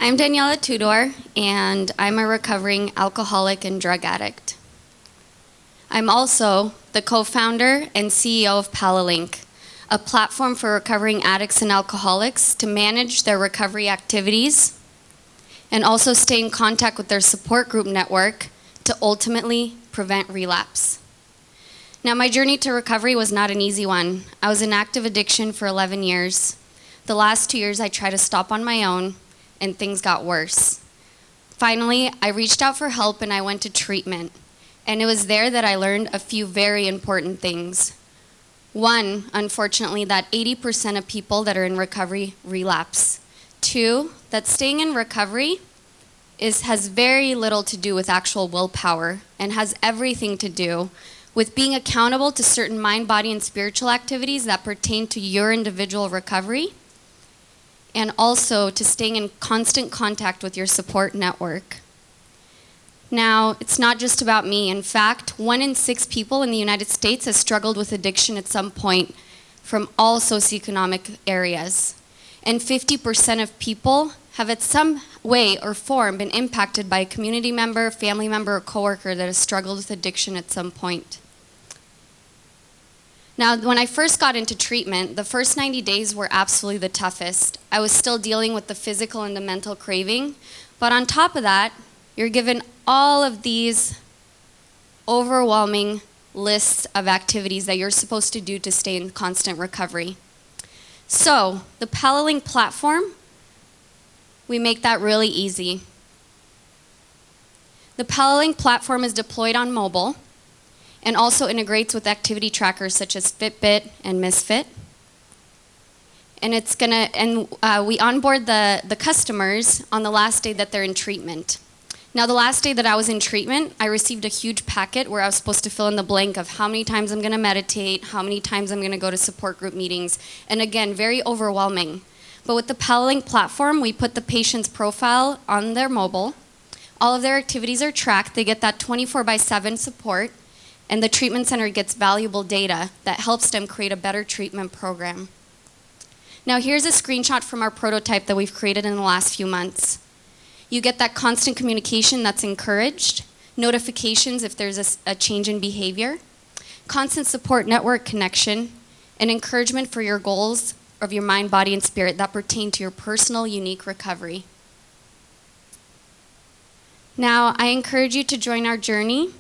I'm Daniela Tudor, and I'm a recovering alcoholic and drug addict. I'm also the co-founder and CEO of Pala-linq, a platform for recovering addicts and alcoholics to manage their recovery activities and also stay in contact with their support group network to ultimately prevent relapse. Now, my journey to recovery was not an easy one. I was in active addiction for 11 years. The last 2 years I tried to stop on my own, and things got worse. Finally, I reached out for help and I went to treatment. And it was there that I learned a few very important things. One, unfortunately, that 80% of people that are in recovery relapse. Two, that staying in recovery has very little to do with actual willpower and has everything to do with being accountable to certain mind, body, and spiritual activities that pertain to your individual recovery, and also to staying in constant contact with your support network. Now, it's not just about me. In fact, 1 in 6 people in the United States has struggled with addiction at some point from all socioeconomic areas. And 50% of people have in some way or form been impacted by a community member, family member, or coworker that has struggled with addiction at some point. Now, when I first got into treatment, the first 90 days were absolutely the toughest. I was still dealing with the physical and the mental craving, but on top of that, you're given all of these overwhelming lists of activities that you're supposed to do to stay in constant recovery. So, the Pala-linq platform, we make that really easy. The Pala-linq platform is deployed on mobile and also integrates with activity trackers such as Fitbit and Misfit. And we onboard the customers on the last day that they're in treatment. Now, the last day that I was in treatment, I received a huge packet where I was supposed to fill in the blank of how many times I'm gonna meditate, how many times I'm gonna go to support group meetings, and again, very overwhelming. But with the Pala-linq platform, we put the patient's profile on their mobile. All of their activities are tracked. They get that 24/7 support, and the treatment center gets valuable data that helps them create a better treatment program. Now, here's a screenshot from our prototype that we've created in the last few months. You get that constant communication that's encouraged, notifications if there's a change in behavior, constant support network connection, and encouragement for your goals of your mind, body, and spirit that pertain to your personal, unique recovery. Now, I encourage you to join our journey.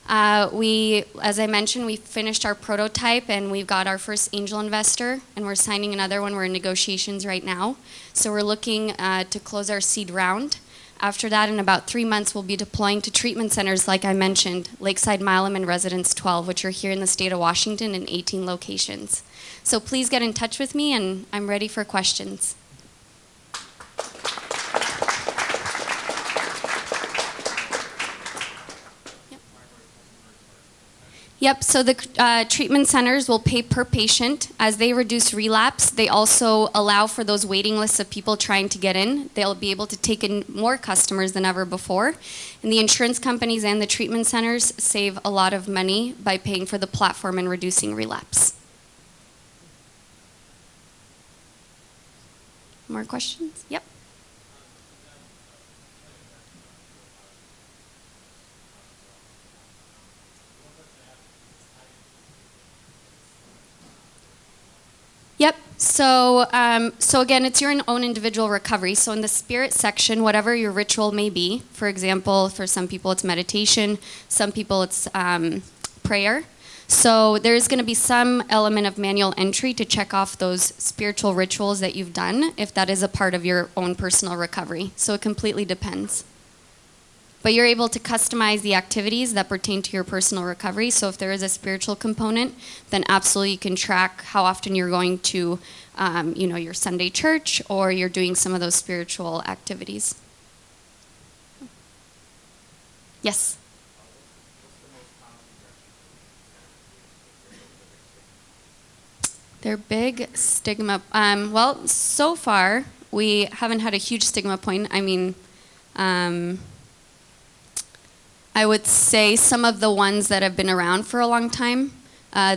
As I mentioned, we finished our prototype and we've got our first angel investor, and we're signing another one. We're in negotiations right now. So we're looking to close our seed round. After that, in about 3 months, we'll be deploying to treatment centers, like I mentioned, Lakeside, Milam, and Residence 12, which are here in the state of Washington in 18 locations. So please get in touch with me, and I'm ready for questions. Yep, so the treatment centers will pay per patient. As they reduce relapse, they also allow for those waiting lists of people trying to get in. They'll be able to take in more customers than ever before. And the insurance companies and the treatment centers save a lot of money by paying for the platform and reducing relapse. More questions? Yep. Yep. So again, it's your own individual recovery. So in the spirit section, whatever your ritual may be, for example, for some people it's meditation, some people it's prayer. So there's going to be some element of manual entry to check off those spiritual rituals that you've done, if that is a part of your own personal recovery. So it completely depends. But you're able to customize the activities that pertain to your personal recovery. So if there is a spiritual component, then absolutely you can track how often you're going to, your Sunday church, or you're doing some of those spiritual activities. Yes? Their big stigma. Well, so far, we haven't had a huge stigma point. I mean, I would say some of the ones that have been around for a long time,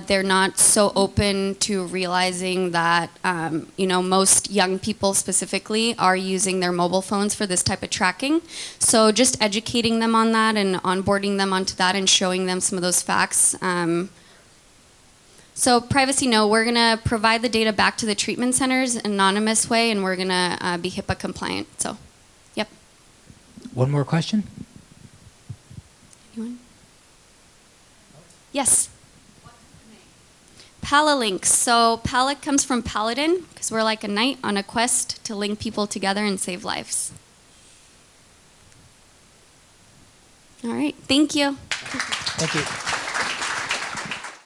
they're not so open to realizing that, most young people specifically are using their mobile phones for this type of tracking. So just educating them on that and onboarding them onto that and showing them some of those facts. So privacy, no, we're going to provide the data back to the treatment centers in an anonymous way, and we're going to be HIPAA compliant. So, yep. One more question? Anyone? Yes. Pala-linq. So Pala comes from paladin, because we're like a knight on a quest to link people together and save lives. All right. Thank you. Thank you.